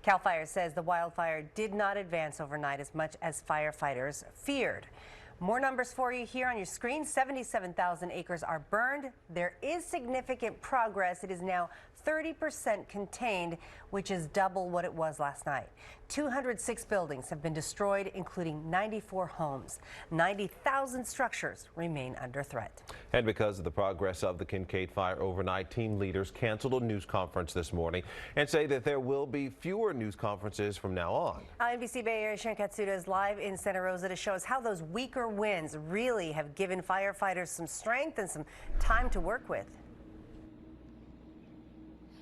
CAL FIRE says the wildfire did not advance overnight as much as firefighters feared. More numbers for you here on your screen. 77,000 acres are burned. There is significant progress. It is now 30% contained, which is double what it was last night. 206 buildings have been destroyed, including 94 homes. 90,000 structures remain under threat. And because of the progress of the Kincade Fire overnight, team leaders canceled a news conference this morning and say that there will be fewer news conferences from now on. NBC Bay Area Sharon Katsuda is live in Santa Rosa to show us how those weaker winds really have given firefighters some strength and some time to work with.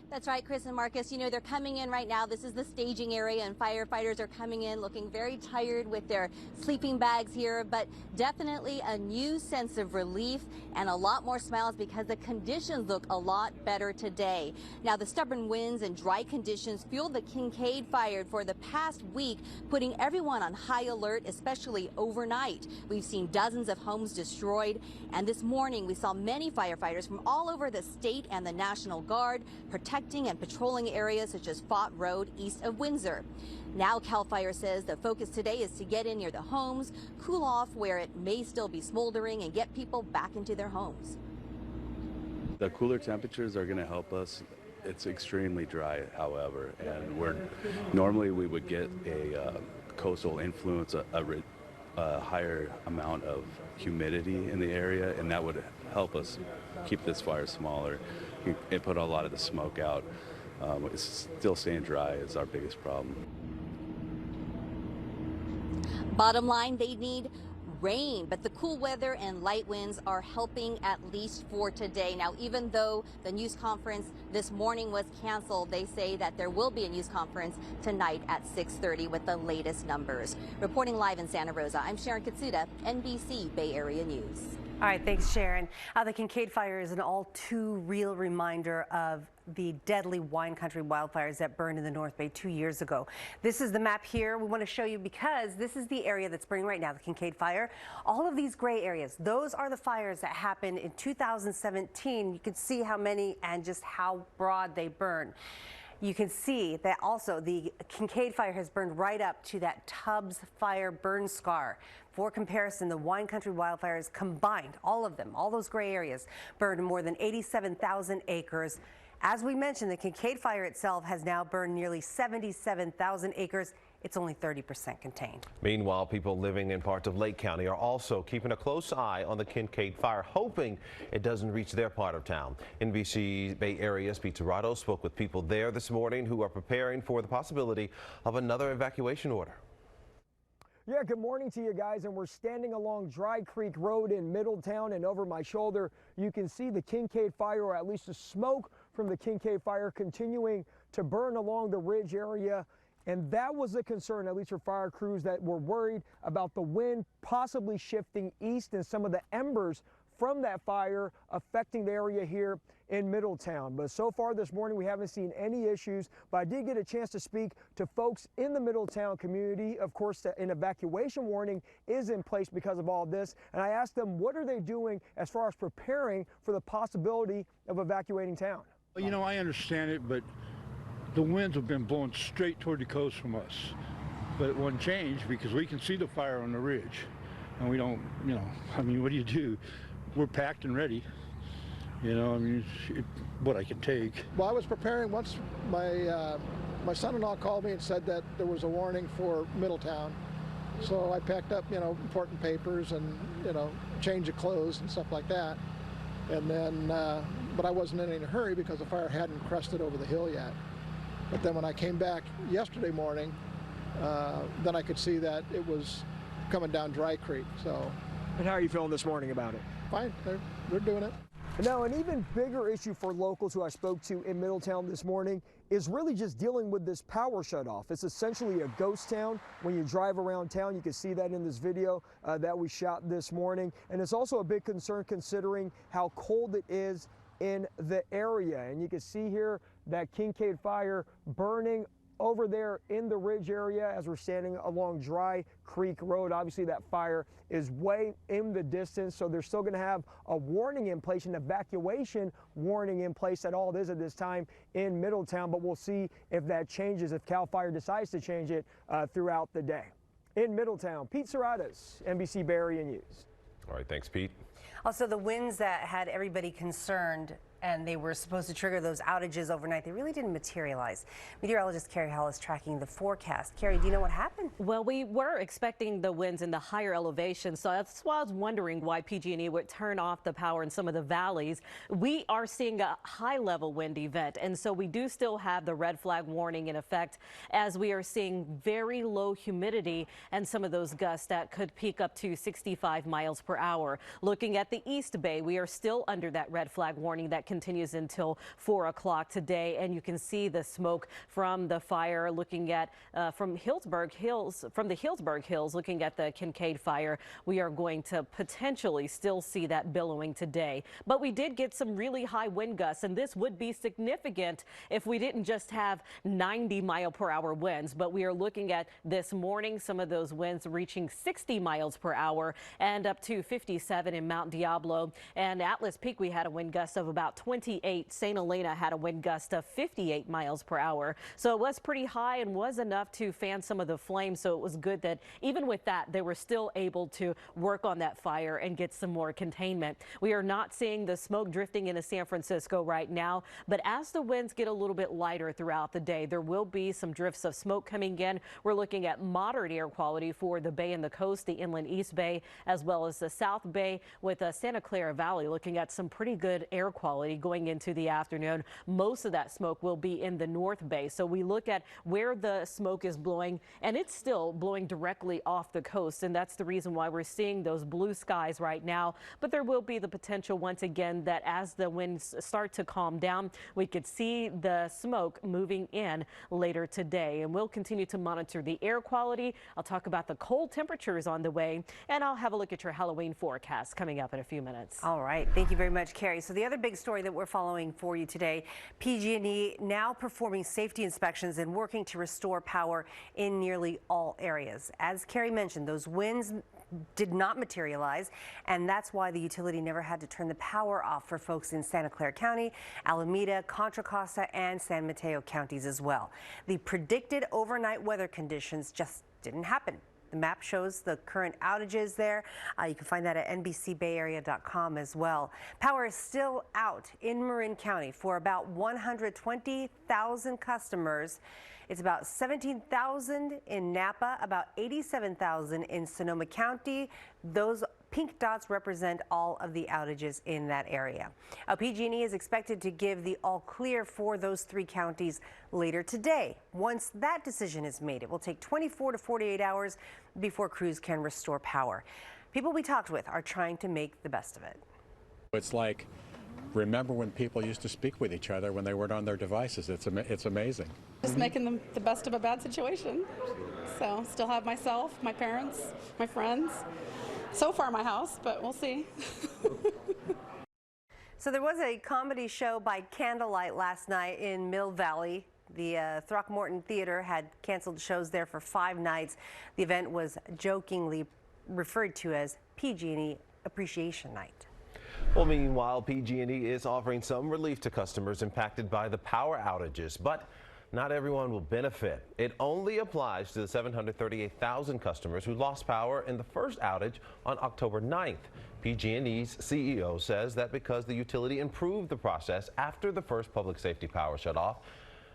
That's right, Chris and Marcus. You know, they're coming in right now. This is the staging area, and firefighters are coming in looking very tired with their sleeping bags here, but definitely a new sense of relief and a lot more smiles because the conditions look a lot better today. Now, the stubborn winds and dry conditions fueled the Kincade Fire for the past week, putting everyone on high alert, especially overnight. We've seen dozens of homes destroyed, and this morning we saw many firefighters from all over the state and the National Guard protecting and patrolling areas such as Fott Road east of Windsor. Now CAL FIRE says the focus today is to get in near the homes, cool off where it may still be smoldering, and get people back into their homes. The cooler temperatures are going to help us. It's extremely dry, however, and normally we would get a coastal influence, a higher amount of humidity in the area, and that would help us keep this fire smaller. It put a lot of the smoke out. It's still staying dry is our biggest problem. Bottom line, they need rain, but the cool weather and light winds are helping at least for today. Now, even though the news conference this morning was canceled, they say that there will be a news conference tonight at 6:30 with the latest numbers. Reporting live in Santa Rosa, I'm Sharon Katsuda, NBC Bay Area News. All right, thanks, Sharon. The Kincade Fire is an all too real reminder of the deadly wine country wildfires that burned in the North Bay 2 years ago. This is the map here we want to show you because this is the area that's burning right now, the Kincade Fire. All of these gray areas, those are the fires that happened in 2017. You can see how many and just how broad they burn. You can see that also the Kincade Fire has burned right up to that Tubbs Fire burn scar. For comparison, the wine country wildfires combined, all of them, all those gray areas, burned more than 87,000 acres. As we mentioned, the Kincade Fire itself has now burned nearly 77,000 acres. It's only 30% contained. Meanwhile, people living in parts of Lake County are also keeping a close eye on the Kincade Fire, hoping it doesn't reach their part of town. NBC Bay Area's Pete Torrado spoke with people there this morning who are preparing for the possibility of another evacuation order. Yeah, good morning to you guys, and we're standing along Dry Creek Road in Middletown, and over my shoulder you can see the Kincade Fire, or at least the smoke from the Kincade Fire, continuing to burn along the ridge area. And that was a concern, at least for fire crews, that were worried about the wind possibly shifting east and some of the embers from that fire affecting the area here in Middletown. But so far this morning, we haven't seen any issues. But I did get a chance to speak to folks in the Middletown community. Of course, an evacuation warning is in place because of all this. And I asked them, what are they doing as far as preparing for the possibility of evacuating town? You know, I understand it, but the winds have been blowing straight toward the coast from us. But it won't change because we can see the fire on the ridge. And we don't, you know, I mean, what do you do? We're packed and ready. You know, I mean, what I can take. Well, I was preparing once my son-in-law called me and said that there was a warning for Middletown. So I packed up, you know, important papers and, you know, change of clothes and stuff like that. And then, but I wasn't in any hurry because the fire hadn't crested over the hill yet. But then when I came back yesterday morning, then I could see that it was coming down Dry Creek. So. And how are you feeling this morning about it? Fine, they're doing it. Now, an even bigger issue for locals who I spoke to in Middletown this morning is really just dealing with this power shutoff. It's essentially a ghost town. When you drive around town, you can see that in this video that we shot this morning. And it's also a big concern considering how cold it is in the area. And you can see here that Kincade Fire burning over there in the ridge area as we're standing along Dry Creek Road. Obviously that fire is way in the distance, so they're still going to have a warning in place, an evacuation warning in place. That all it is at this time in Middletown, but we'll see if that changes, if CAL FIRE decides to change it throughout the day. In Middletown, Pete Serratas, NBC Bay Area News. All right, thanks, Pete. Also, the winds that had everybody concerned and they were supposed to trigger those outages overnight, they really didn't materialize. Meteorologist Carrie Hall is tracking the forecast. Carrie, do you know what happened? Well, we were expecting the winds in the higher elevation, so that's why I was wondering why PG&E would turn off the power in some of the valleys. We are seeing a high-level wind event, and so we do still have the red flag warning in effect as we are seeing very low humidity and some of those gusts that could peak up to 65 miles per hour. Looking at the East Bay, we are still under that red flag warning that continues until 4 o'clock today, and you can see the smoke from the fire. Looking at from the Hillsburg Hills, looking at the Kincade Fire, we are going to potentially still see that billowing today. But we did get some really high wind gusts, and this would be significant if we didn't just have 90-mile-per-hour winds. But we are looking at this morning some of those winds reaching 60 miles per hour and up to 57 in Mount Diablo. And Atlas Peak, we had a wind gust of about 28. St. Helena had a wind gust of 58 miles per hour. So it was pretty high and was enough to fan some of the flames. So it was good that even with that, they were still able to work on that fire and get some more containment. We are not seeing the smoke drifting into San Francisco right now, but as the winds get a little bit lighter throughout the day, there will be some drifts of smoke coming in. We're looking at moderate air quality for the Bay and the coast, the inland East Bay, as well as the South Bay, with Santa Clara Valley looking at some pretty good air quality going into the afternoon. Most of that smoke will be in the North Bay. So we look at where the smoke is blowing, and it's still blowing directly off the coast. And that's the reason why we're seeing those blue skies right now. But there will be the potential once again that as the winds start to calm down, we could see the smoke moving in later today. And we'll continue to monitor the air quality. I'll talk about the cold temperatures on the way, and I'll have a look at your Halloween forecast coming up in a few minutes. All right. Thank you very much, Carrie. So the other big story that we're following for you today, PG&E now performing safety inspections and working to restore power in nearly all areas. As Carrie mentioned, those winds did not materialize, and that's why the utility never had to turn the power off for folks in Santa Clara County, Alameda, Contra Costa, and San Mateo counties as well. The predicted overnight weather conditions just didn't happen. The map shows the current outages there. You can find that at NBCBayArea.com as well. Power is still out in Marin County for about 120,000 customers. It's about 17,000 in Napa, about 87,000 in Sonoma County. Those pink dots represent all of the outages in that area. PG&E is expected to give the all clear for those 3 counties later today. Once that decision is made, it will take 24 to 48 hours before crews can restore power. People we talked with are trying to make the best of it. It's like, remember when people used to speak with each other when they weren't on their devices. It's amazing. Just making the best of a bad situation. So still have myself, my parents, my friends. So far my house, but we'll see. So there was a comedy show by candlelight last night in Mill Valley. The Throckmorton Theater had canceled shows there for 5 nights. The event was jokingly referred to as PG&E Appreciation Night. Well, meanwhile, PG&E is offering some relief to customers impacted by the power outages, but not everyone will benefit. It only applies to the 738,000 customers who lost power in the first outage on October 9th. PG&E's CEO says that because the utility improved the process after the first public safety power shut off.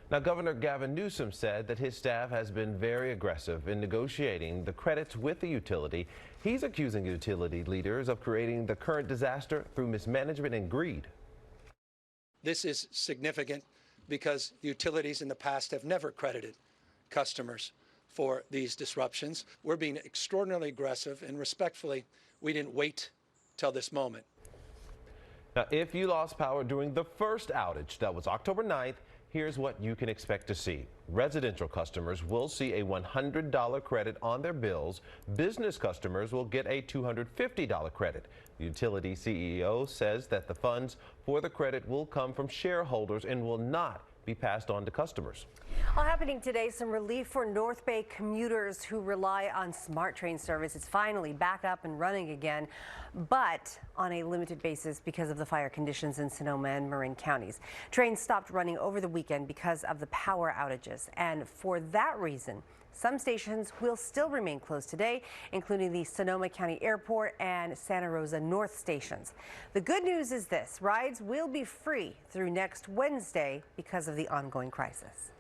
Now, Governor Gavin Newsom said that his staff has been very aggressive in negotiating the credits with the utility. He's accusing utility leaders of creating the current disaster through mismanagement and greed. This is significant because utilities in the past have never credited customers for these disruptions. We're being extraordinarily aggressive, and respectfully, we didn't wait till this moment. Now, if you lost power during the first outage, that was October 9th, here's what you can expect to see. Residential customers will see a $100 credit on their bills. Business customers will get a $250 credit. The utility CEO says that the funds for the credit will come from shareholders and will not be passed on to customers. All happening today, some relief for North Bay commuters who rely on SMART train service. It's finally back up and running again, but on a limited basis because of the fire conditions in Sonoma and Marin counties. Trains stopped running over the weekend because of the power outages, and for that reason, some stations will still remain closed today, including the Sonoma County Airport and Santa Rosa North stations. The good news is this: rides will be free through next Wednesday because of the ongoing crisis.